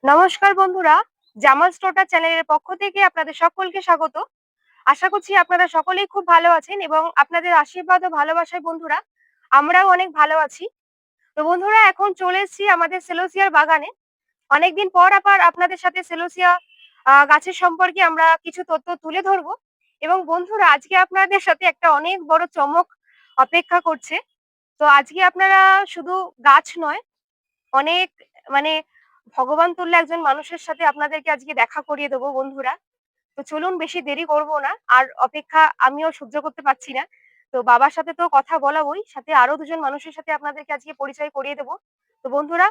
নমস্কার বন্ধুরা, জামাল স্টোরটা চ্যানেলের পক্ষ থেকে আপনাদের সকলকে স্বাগত। আশা করছি আপনারা সকলেই খুব ভালো আছেন এবং আপনাদের আশীর্বাদ ও ভালোবাসায় বন্ধুরা আমরাও অনেক ভালো আছি। তো বন্ধুরা এখন চলে এসেছি আমাদের সেলোসিয়ার বাগানে। অনেকদিন পর আবার আপনাদের সাথে সেলোসিয়া গাছের সম্পর্কে আমরা কিছু তথ্য তুলে ধরবো এবং বন্ধুরা আজকে আপনাদের সাথে একটা অনেক বড় চমক অপেক্ষা করছে। তো আজকে আপনারা শুধু গাছ নয়, অনেক মানে ভগবান তুল্য একজন মানুষের সাথে আপনাদেরকে আজকে দেখা করিয়ে দেবো বন্ধুরা। তো চলুন বেশি দেরি করব না। আর অপেক্ষা আমিও সহ্য করতে পারছি না। তো বাবার সাথে তো কথা বলাবোই, সাথে আরো ২ জন মানুষের সাথে আপনাদেরকে আজকে পরিচয় করিয়ে দেবো। তো বন্ধুরা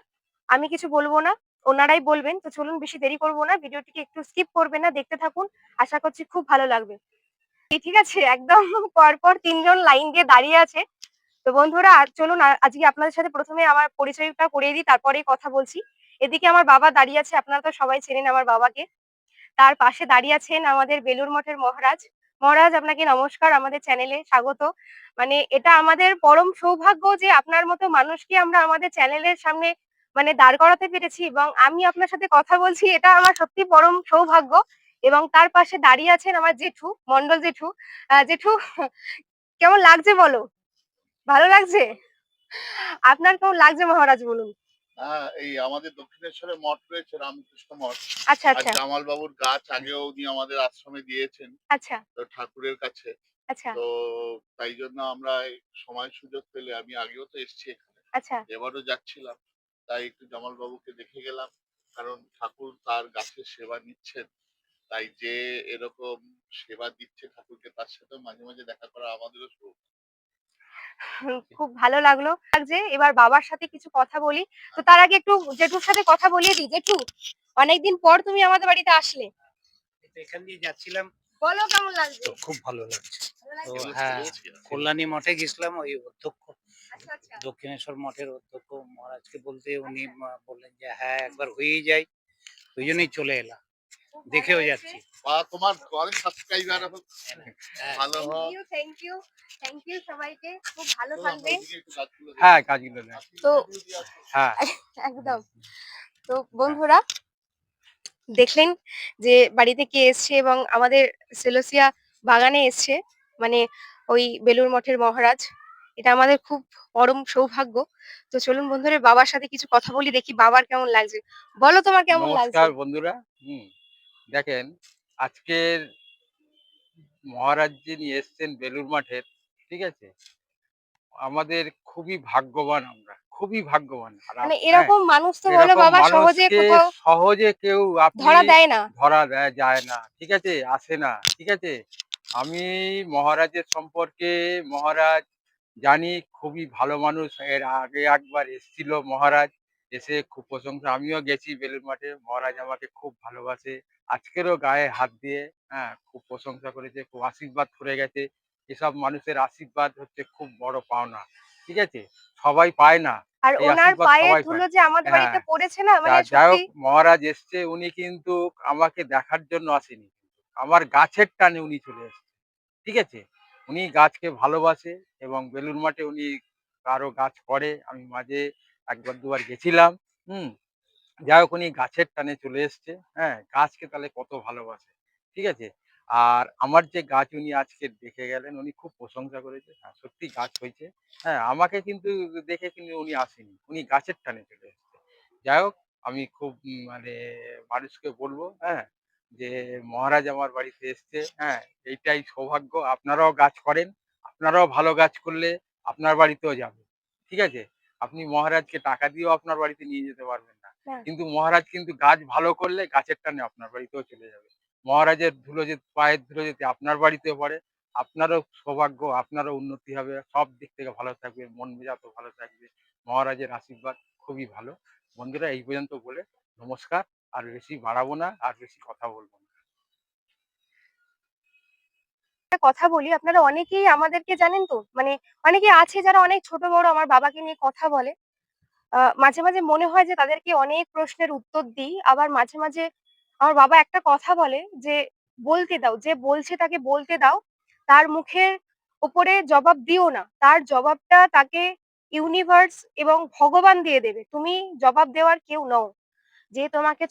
আমি কিছু বলবো না, ওনারাই বলবেন। তো চলুন বেশি দেরি করব না। ভিডিওটিকে একটু স্কিপ করবেন না, দেখতে থাকুন। আশা করছি খুব ভালো লাগবে। ঠিক আছে? একদম পরপর ৩ জন লাইন দিয়ে দাঁড়িয়ে আছে। তো বন্ধুরা চলুন আজকে আপনাদের সাথে ১ম এ আমার পরিচয়টা করিয়ে দিই, তারপরেই কথা বলছি। এদিকে আমার বাবা দাঁড়িয়ে আছে, আপনারা তো সবাই চেনেন আমার বাবাকে। তার পাশে দাঁড়িয়ে আছেন আমাদের বেলুড় মঠের মহারাজ। মহারাজ আপনাকে নমস্কার, আমাদের চ্যানেলে স্বাগত। মানে এটা আমাদের পরম সৌভাগ্য যে আপনার মতো মানুষকে আমরা আমাদের চ্যানেলের সামনে দাঁড় করাতে পেরেছি এবং আমি আপনার সাথে কথা বলছি, এটা আমার সত্যি পরম সৌভাগ্য। এবং তার পাশে দাঁড়িয়ে আছেন আমার জেঠু, মন্ডল জেঠু। জেঠু কেমন লাগছে বলো? ভালো লাগছে? আপনার কেমন লাগছে মহারাজ বলুন? এই আমাদের দক্ষিণেশ্বরে মঠ রয়েছে রামকৃষ্ণ মঠ। আচ্ছা, আর আচ্ছা, জামাল বাবুর গাছ আগেও উনি আমাদের আশ্রমে দিয়েছেন আচ্ছা, তো ঠাকুরের কাছে। আচ্ছা, তো তাই জন্য আমরা এই সময় সুযোগ পেলে আমি আগেও তো এসেছি এখানে। আচ্ছা। এবারও যাচ্ছিলাম। তাই একটু জামাল বাবুকে দেখে গেলাম। কারণ ঠাকুর তার গাছের সেবা নিচ্ছেন। তাই যে এরকম সেবা দিচ্ছে ঠাকুরকে তার সাথেও মাঝে, মাঝে দেখা করা আমাদেরও সৌভাগ্য। খুব ভালো লাগছে। এবার বাবার সাথে কিছু কথা বলি। তো তার আগে একটু জেঠুর সাথে কথা বলিয়ে দিই। জেঠু, অনেকদিন পর তুমি আমাদের বাড়িতে আসলে। তো এখান দিয়ে যাচ্ছিলাম বলো কেমন লাগছে? তো খুব ভালো লাগছে। ভালো তো লাগছে? এগুলো হ্যাঁ, ফেলেছি আর। কল্যাণী মঠে গেছিলাম ওই অধ্যক্ষ আচ্ছা, আচ্ছা। দক্ষিণেশ্বর মঠের অধ্যক্ষ মহারাজকে বলতে উনি বললেন যে হ্যাঁ একবার হয়েই যাই, ওই জন্যই চলে এলাম, খুব ভালো দেখেও হয়েছে। যাচ্ছি। বা তোমার অনেক সাবস্ক্রাইবার হ্যাঁ, হ্যাঁ, ভালো থ্যাংক হোক। You, thank you, thank you সবাইকে। খুব ভালো চলো আমরা থাকবেন। ওদিকে একটু গাছগুলো দেখি। হ্যাঁ কাজগুলো নেই। তো হ্যাঁ, একদম। তো হ্যাঁ, বন্ধুরা দেখলেন যে বাড়িতে কে এসছে এবং আমাদের সেলোসিয়া বাগানে এসছে। মানে ওই বেলুড় মঠের মহারাজ। এটা আমাদের খুব পরম সৌভাগ্য। তো চলুন বন্ধুরা বাবার সাথে কিছু কথা বলি, দেখি বাবার কেমন লাগছে। বলো তোমার কেমন লাগছে? নমস্কার বন্ধুরা। দেখেন, আজকের মহারাজ যিনি এসছেন বেলুড় মাঠের, ঠিক আছে? আমাদের খুবই ভাগ্যবান আমরা, খুবই ভাগ্যবান। আর মানে হ্যাঁ, এরকম মানুষ তো বলো এরকম বাবা সহজে মানুষকে কোথাও সহজে কেউ আপনি ধরা দেয় না। ধরা দেয়া যায় না, ঠিক আছে? আসে না, ঠিক আছে? আমি মহারাজের সম্পর্কে মহারাজ জানি খুবই ভালো মানুষ। এর আগে একবার এসছিল মহারাজ, এসে খুব প্রশংসা, আমিও গেছি বেলুড় মাঠে। মহারাজ আমাকে খুব ভালোবাসে। আজকেরও গায়ে হাত দিয়ে খুব প্রশংসা করেছে, খুব আশীর্বাদ করে গেছে। এসব মানুষের আশীর্বাদ হচ্ছে খুব বড় পাওনা। ঠিক আছে? সবাই পায় না। আর এই ওনার আশীর্বাদ পায়ের সবাই ধুলো পায়। যে আমাদের বাড়িতে হ্যাঁ, পড়েছে না, মানে যাই সত্যি। হোক মহারাজ এসছে, উনি কিন্তু আমাকে দেখার জন্য আসেনি। আমার গাছের টানে উনি চলে এসেছে। ঠিক আছে? উনি গাছকে ভালোবাসে এবং বেলুড় মাঠে উনি আরো গাছ করে। আমি মাঝে ১ বার ২ বার গেছিলাম। হুম? যাই হোক উনি গাছের টানে চলে এসছে। হ্যাঁ? গাছকে তাহলে কত ভালোবাসে। ঠিক আছে? আর আমার যে গাছ উনি আজকে দেখে গেলেন, উনি খুব প্রশংসা করেছে। হ্যাঁ, সত্যি গাছ হয়েছে। হ্যাঁ, আমাকে কিন্তু দেখে কিন্তু উনি আসেনি। উনি গাছের টানে চলে এসেছে। যাই হোক আমি খুব মানুষকে বলব, হ্যাঁ? যে মহারাজ আমার বাড়িতে এসছে। হ্যাঁ? এইটাই সৌভাগ্য। আপনারাও গাছ করেন। আপনারাও ভালো গাছ করলে আপনার বাড়িতেও যাবে। ঠিক আছে? আপনি মহারাজকে টাকা দিয়েও আপনার বাড়িতে নিয়ে যেতে পারবেন না। না, কিন্তু মহারাজ কিন্তু গাছ ভালো করলে গাছের টানে আপনার বাড়িতেও চলে যাবে। মহারাজের ধুলো যে পায়ের ধুলো যদি আপনার বাড়িতেও পড়ে, আপনারও সৌভাগ্য, আপনারও উন্নতি হবে। সব দিক থেকে ভালো থাকবে, মন মেজাজও ভালো থাকবে। মহারাজের আশীর্বাদ খুবই ভালো। বন্ধুরা এই পর্যন্ত বলে নমস্কার। আর বেশি বাড়াবো না, আর বেশি কথা বলব না। একটা কথা বলি, আপনারা অনেকেই আমাদেরকে জানেন তো, অনেকে আছে যারা অনেক ছোট বড় আমার বাবাকে নিয়ে কথা বলে। মাঝে, মাঝে মনে হয় যে তাদেরকে অনেক প্রশ্নের উত্তর দিই। আবার মাঝে, মাঝে আমার বাবা একটা কথা বলে যে, "বলতে দাও। যে বলছে তাকে বলতে দাও। তার মুখের উপরে জবাব দিও না। তার জবাবটা তাকে ইউনিভার্স এবং ভগবান দিয়ে দেবে। তুমি জবাব দেওয়ার কেউ নও।" যে তোমাকে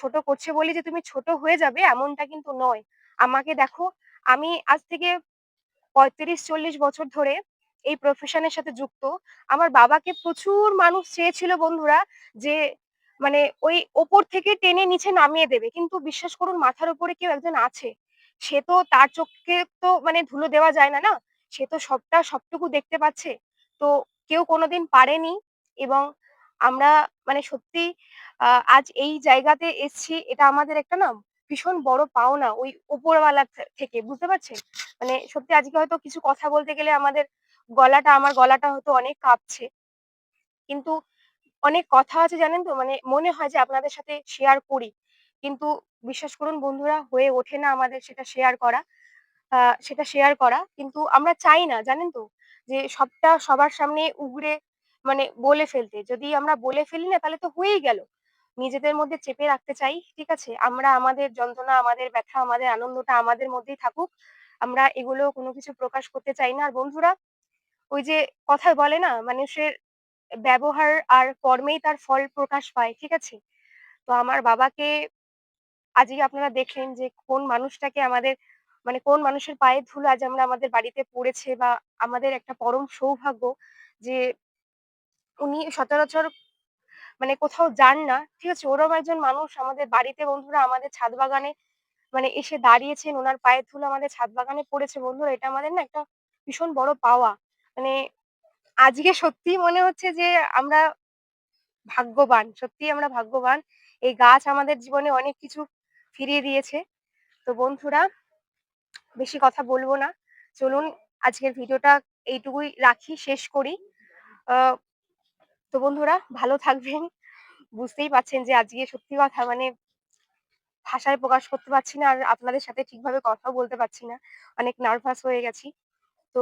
ছোট করছে বলে যে তুমি ছোট হয়ে যাবে এমনটা কিন্তু নয়। আমাকে দেখো, আমি আজ থেকে ৩৫-৪০ বছর ধরে এই প্রফেশন এর সাথে যুক্ত। আমার বাবাকে প্রচুর মানুষ চেয়েছিল বন্ধুরা যে মানে ওই ওপর থেকে টেনে নিচে নামিয়ে দেবে। কিন্তু বিশ্বাস করুন মাথার উপরে কেউ একজন আছে। সে তো তার চোখকে তো মানে ধুলো দেওয়া যায় না, না? সে তো সবটুকু দেখতে পাচ্ছে। তো কেউ কোনোদিন পারেনি এবং আমরা মানে সত্যি আজ এই জায়গাতে এসছি এটা আমাদের একটা না ভীষণ বড় পাওনা ওই উপরওয়ালার থেকে। বুঝতে পারছেন? মানে সত্যি আজকে হয়তো কিছু কথা বলতে গেলে আমার গলাটা হয়তো অনেক কাঁপছে। কিন্তু অনেক কথা আছে জানেন তো মানে মনে হয় যে আপনাদের সাথে শেয়ার করি। কিন্তু বিশ্বাস করুন বন্ধুরা হয়ে ওঠে না আমাদের আ সেটা শেয়ার করা। কিন্তু আমরা চাই না জানেন তো? যে সবটা সবার সামনে উগরে মানে বলে ফেলতে। যদি আমরা বলে ফেলি না তাহলে তো হয়েই গেল। নিজেদের মধ্যে চেপে রাখতে চাই। ঠিক আছে? আমরা আমাদের যন্ত্রণা, আমাদের ব্যথা, আমাদের আনন্দটা আমাদের মধ্যেই থাকুক। আমরা এগুলো কোনো কিছু প্রকাশ করতে চাই না। আর বন্ধুরা ওই যে কথায় বলে না মানুষের ব্যবহার আর কর্মেই তার ফল প্রকাশ পায়। ঠিক আছে? তো আমার বাবাকে আজকে আপনারা দেখলেন যে কোন মানুষটাকে আমাদের মানে কোন মানুষের পায়ের ধুলো আজ আমরা আমাদের বাড়িতে পড়েছে বা আমাদের একটা পরম সৌভাগ্য যে উনি সচরাচর মানে কোথাও যান না। ঠিক আছে? ওরম একজন মানুষ আমাদের বাড়িতে বন্ধুরা আমাদের ছাদ বাগানে মানে এসে দাঁড়িয়েছেন, উনার পায়ের ধুলো আমাদের ছাদ বাগানে পড়েছে বন্ধুরা এটা আমাদের না একটা ভীষণ বড় পাওয়া। মানে আজকে সত্যিই মনে হচ্ছে যে আমরা ভাগ্যবান। সত্যিই আমরা ভাগ্যবান। এই গাছ আমাদের জীবনে অনেক কিছু ফিরিয়ে দিয়েছে। তো বন্ধুরা বেশি কথা বলব না। চলুন আজকের ভিডিওটা এইটুকুই রাখি, শেষ করি। আ তো বন্ধুরা ভালো থাকবেন। বুঝতেই পারছেন যে আজকে সত্যি কথা মানে ভাষায় প্রকাশ করতে পারছি না। আর আপনাদের সাথে ঠিকভাবে কথাও বলতে পারছি না। অনেক নার্ভাস হয়ে গেছি। তো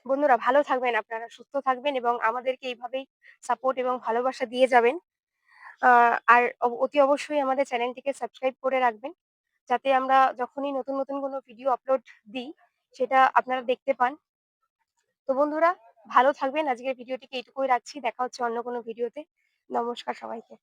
বন্ধুরা ভালো থাকবেন আপনারা, সুস্থ থাকবেন এবং আমাদেরকে এইভাবেই সাপোর্ট এবং ভালোবাসা দিয়ে যাবেন। আ আর অতি অবশ্যই আমাদের চ্যানেলটিকে সাবস্ক্রাইব করে রাখবেন। যাতে আমরা যখনই নতুন কোনো ভিডিও আপলোড দিই, সেটা আপনারা দেখতে পান। তো বন্ধুরা ভালো থাকবেন। আজকের ভিডিওটিকে এইটুকুই রাখছি। দেখা হচ্ছে অন্য কোনো ভিডিওতে। নমস্কার সবাইকে।